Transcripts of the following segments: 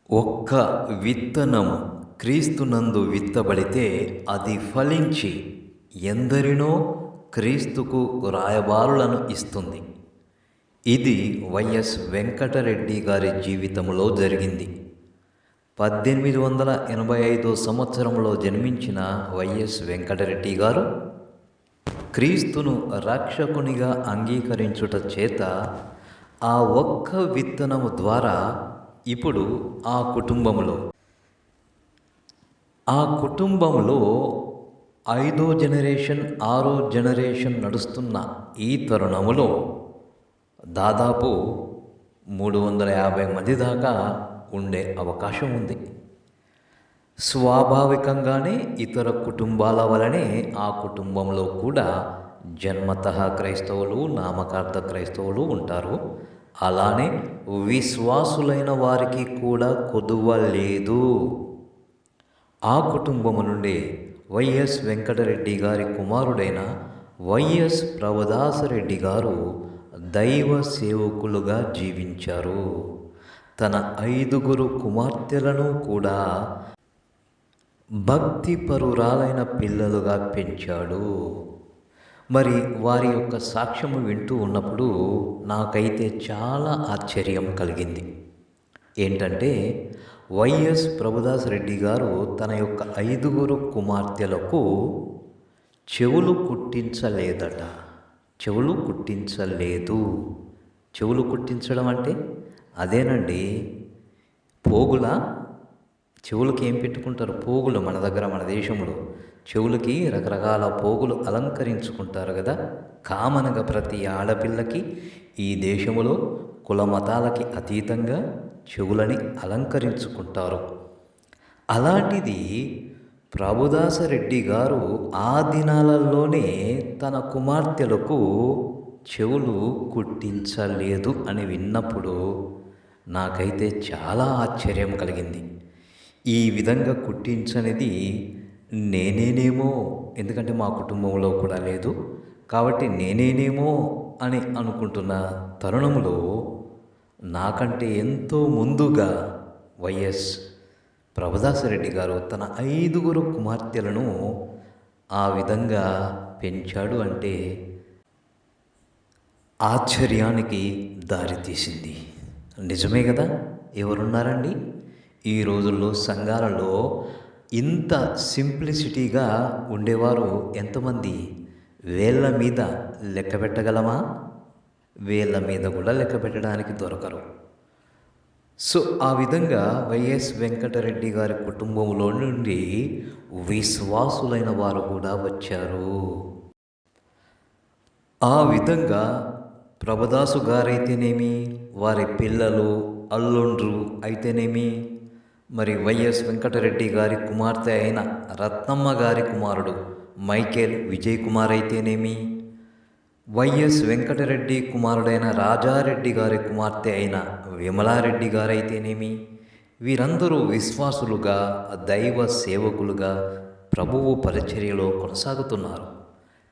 ఒక్క విత్తనం క్రీస్తునందు విత్తబడితే అది ఫలించి ఎందరినో క్రీస్తుకు రాయబారులను ఇస్తుంది. ఇది వైఎస్ వెంకటరెడ్డి గారి జీవితంలో జరిగింది. 1885 సంవత్సరంలో జన్మించిన వైఎస్ వెంకటరెడ్డి గారు క్రీస్తును రక్షకునిగా అంగీకరించుట చేత ఆ ఒక్క విత్తనము ద్వారా ఇప్పుడు ఆ కుటుంబంలో 5వ జనరేషన్ 6వ జనరేషన్ నడుస్తున్న ఈ తరుణములో దాదాపు 350 మంది దాకా ఉండే అవకాశం ఉంది. స్వాభావికంగానే ఇతర కుటుంబాల వలనే ఆ కుటుంబంలో కూడా జన్మతః క్రైస్తవులు, నామకార్థ క్రైస్తవులు ఉంటారు. అలానే విశ్వాసులైన వారికి కూడా కొదువ లేదు. ఆ కుటుంబము నుండి వైఎస్ వెంకటరెడ్డి గారి కుమారుడైన వైఎస్ ప్రభుదాసరెడ్డి గారు దైవ సేవకులుగా జీవించారు. తన 5 కుమార్తెలను కూడా భక్తిపరురాలైన పిల్లలుగా పెంచాడు. మరి వారి యొక్క సాక్ష్యము వింటూ ఉన్నప్పుడు నాకైతే చాలా ఆశ్చర్యం కలిగింది. ఏంటంటే వైఎస్ ప్రభుదాసరెడ్డి గారు తన యొక్క 5 కుమార్తెలకు చెవులు కుట్టించలేదట. చెవులు కుట్టించలేదు. చెవులు కుట్టించడం అంటే అదేనండి, పోగుల చెవులకి ఏం పెట్టుకుంటారు? పోగులు. మన దగ్గర మన దేశంలో చెవులకి రకరకాల పోగులు అలంకరించుకుంటారు కదా. కామన్గా ప్రతి ఆడపిల్లకి ఈ దేశంలో కుల మతాలకి అతీతంగా చెవులని అలంకరించుకుంటారు. అలాంటిది ప్రభుదాసరెడ్డి గారు ఆ దినాలలోనే తన కుమార్తెలకు చెవులు కుట్టించలేదు అని విన్నప్పుడు నాకైతే చాలా ఆశ్చర్యం కలిగింది. ఈ విధంగా కుట్టించనిది నేనేనేమో, ఎందుకంటే మా కుటుంబంలో కూడా లేదు కాబట్టి నేనేనేమో అని అనుకుంటున్న తరుణంలో నాకంటే ఎంతో ముందుగా వైఎస్ ప్రభుదాసరెడ్డి గారు తన 5 కుమార్తెలను ఆ విధంగా పెంచాడు అంటే ఆశ్చర్యానికి దారితీసింది. నిజమే కదా. ఎవరున్నారండి ఈ రోజుల్లో సంఘాలలో ఇంత సింప్లిసిటీగా ఉండేవారు? ఎంతమంది? వేళ్ళ మీద లెక్క పెట్టగలమా? వేళ్ళ మీద కూడా లెక్క పెట్టడానికి దొరకరు. సో ఆ విధంగా వైఎస్ వెంకటరెడ్డి గారి కుటుంబంలో నుండి విశ్వాసులైన వారు కూడా వచ్చారు. ఆ విధంగా ప్రభుదాసు గారైతేనేమి, వారి పిల్లలు అల్లుండ్రు అయితేనేమి, మరి వైఎస్ వెంకటరెడ్డి గారి కుమార్తె అయిన రత్నమ్మ గారి కుమారుడు మైకేల్ విజయ్ కుమార్ అయితేనేమి, వైఎస్ వెంకటరెడ్డి కుమారుడైన రాజారెడ్డి గారి కుమార్తె అయిన విమలారెడ్డి గారైతేనేమి, వీరందరూ విశ్వాసులుగా దైవ సేవకులుగా ప్రభువు పరిచర్యలో కొనసాగుతున్నారు.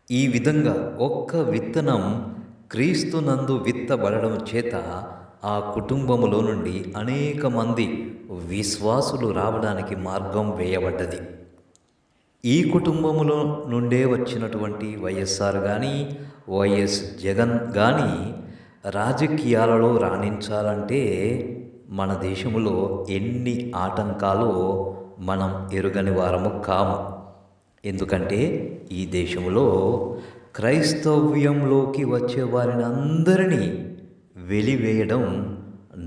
ఈ విధంగా ఒక్క విత్తనం క్రీస్తునందు విత్తబడడం చేత ఆ కుటుంబములో నుండి అనేక మంది విశ్వాసులు రావడానికి మార్గం వేయబడ్డది. ఈ కుటుంబములో నుండే వచ్చినటువంటి వైఎస్ఆర్ కానీ, వైఎస్ జగన్ కానీ రాజకీయాలలో రాణించాలంటే మన దేశంలో ఎన్ని ఆటంకాలు మనం ఎరుగని వారము కాము. ఎందుకంటే ఈ దేశంలో క్రైస్తవ్యంలోకి వచ్చే వారిని అందరినీ వెలివేయడం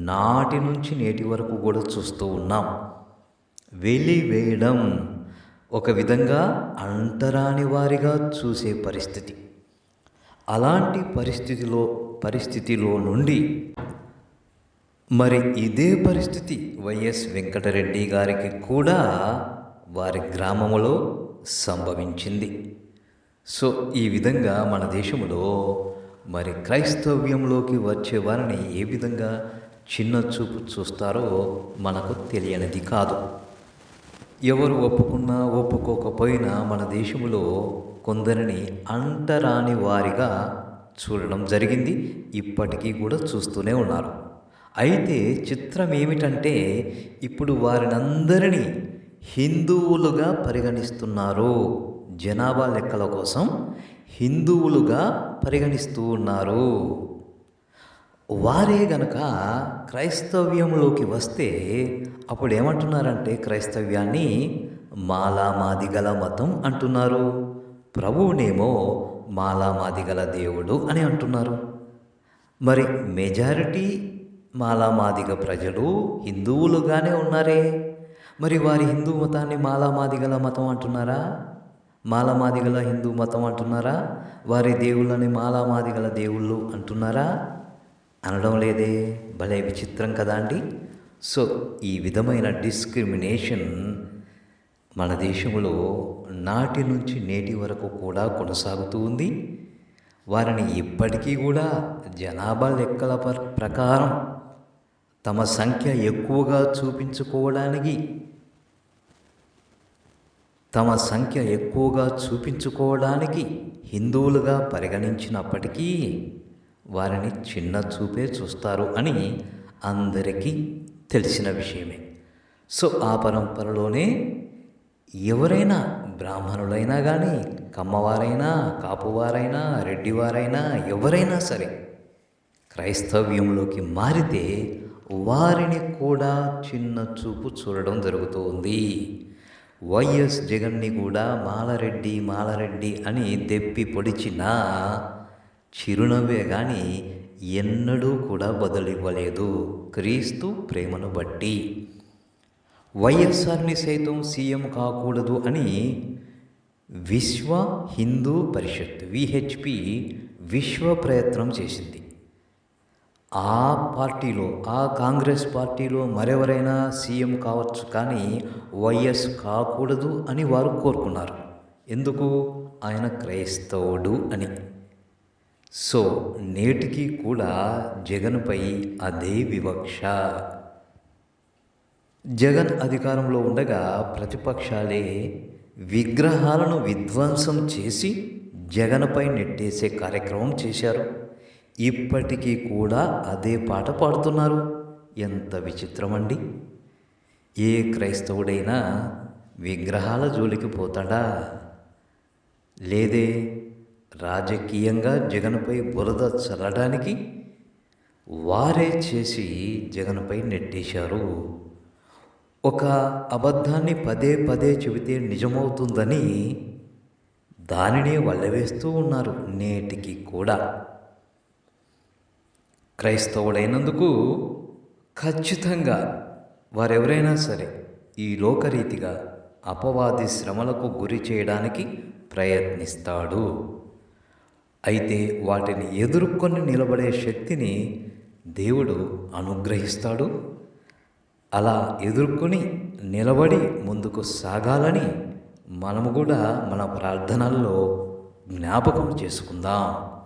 నాటి నుంచి నేటి వరకు కూడా చూస్తూ ఉన్నాం. వెలివేయడం, ఒక విధంగా అంటరాని వారిగా చూసే పరిస్థితి. అలాంటి పరిస్థితిలో నుండి మరి ఇదే పరిస్థితి వైఎస్ వెంకటరెడ్డి గారికి కూడా వారి గ్రామములో సంభవించింది. సో ఈ విధంగా మన దేశంలో మరి క్రైస్తవ్యంలోకి వచ్చే వారిని ఏ విధంగా చిన్న చూపు చూస్తారో మనకు తెలియనిది కాదు. ఎవరు ఒప్పుకున్నా ఒప్పుకోకపోయినా మన దేశంలో కొందరిని అంటరాని వారిగా చూడడం జరిగింది. ఇప్పటికీ కూడా చూస్తూనే ఉన్నారు. అయితే చిత్రం ఏమిటంటే ఇప్పుడు వారినందరినీ హిందువులుగా పరిగణిస్తున్నారు. జనాభా లెక్కల కోసం హిందువులుగా పరిగణిస్తూ ఉన్నారు. వారే గనక క్రైస్తవ్యంలోకి వస్తే అప్పుడు ఏమంటున్నారంటే క్రైస్తవ్యాన్ని మాలామాదిగల మతం అంటున్నారు. ప్రభువునేమో మాలామాదిగల దేవుడు అని అంటున్నారు. మరి మెజారిటీ మాలామాదిగ ప్రజలు హిందువులుగానే ఉన్నారే. మరి వారి హిందూ మతాన్ని మాలామాదిగల మతం అంటున్నారా? మాలామాదిగల హిందూ మతం అంటున్నారా? వారి దేవుళ్ళని మాలామాదిగల దేవుళ్ళు అంటున్నారా? అనడం లేదే. భలే విచిత్రం కదా అండి. సో ఈ విధమైన డిస్క్రిమినేషన్ మన దేశంలో నాటి నుంచి నేటి వరకు కూడా కొనసాగుతూ ఉంది. వారిని ఇప్పటికీ కూడా జనాభా లెక్కల ప్రకారం తమ సంఖ్య ఎక్కువగా చూపించుకోవడానికి హిందువులుగా పరిగణించినప్పటికీ వారిని చిన్న చూపే చూస్తారు అని అందరికీ తెలిసిన విషయమే. సో ఆ పరంపరలోనే ఎవరైనా బ్రాహ్మణులైనా కానీ, కమ్మవారైనా, కాపువారైనా, రెడ్డివారైనా, ఎవరైనా సరే క్రైస్తవ్యంలోకి మారితే వారిని కూడా చిన్న చూపు చూడడం జరుగుతూ ఉంది. వైఎస్ జగన్ని కూడా మాలరెడ్డి అని దెప్పి పొడిచినా చిరునవ్వే కానీ ఎన్నడూ కూడా బదులివ్వలేదు క్రీస్తు ప్రేమను బట్టి. వైఎస్ఆర్ని సైతం సీఎం కాకూడదు అని విశ్వ హిందూ పరిషత్ విహెచ్పి విశ్వ ప్రయత్నం చేసింది. ఆ పార్టీలో, ఆ కాంగ్రెస్ పార్టీలో మరెవరైనా సీఎం కావచ్చు కానీ వైఎస్ కాకూడదు అని వారు కోరుకున్నారు. ఎందుకు? ఆయన క్రైస్తవుడు అని. సో నేటికి కూడా జగన్పై అదే వివక్ష. జగన్ అధికారంలో ఉండగా ప్రతిపక్షాలే విగ్రహాలను విధ్వంసం చేసి జగన్పై నెట్టేసే కార్యక్రమం చేశారు. ఇప్పటికీ కూడా అదే పాట పాడుతున్నారు. ఎంత విచిత్రమండి. ఏ క్రైస్తవుడైనా విగ్రహాల జోలికి పోతాడా? లేదే. రాజకీయంగా జగన్పై బురద చల్లడానికి వారే చేసి జగన్పై నెట్టేశారు. ఒక అబద్ధాన్ని పదే పదే చెబితే నిజమవుతుందని దానినే వల్లవేస్తూ ఉన్నారు నేటికి కూడా. క్రైస్తవుడైనందుకు ఖచ్చితంగా వారెవరైనా సరే ఈ లోకరీతిగా అపవాది శ్రమలకు గురి చేయడానికి ప్రయత్నిస్తాడు. అయితే వాటిని ఎదుర్కొని నిలబడే శక్తిని దేవుడు అనుగ్రహిస్తాడు. అలా ఎదుర్కొని నిలబడి ముందుకు సాగాలని మనము కూడా మన ప్రార్థనల్లో జ్ఞాపకం చేసుకుందాం.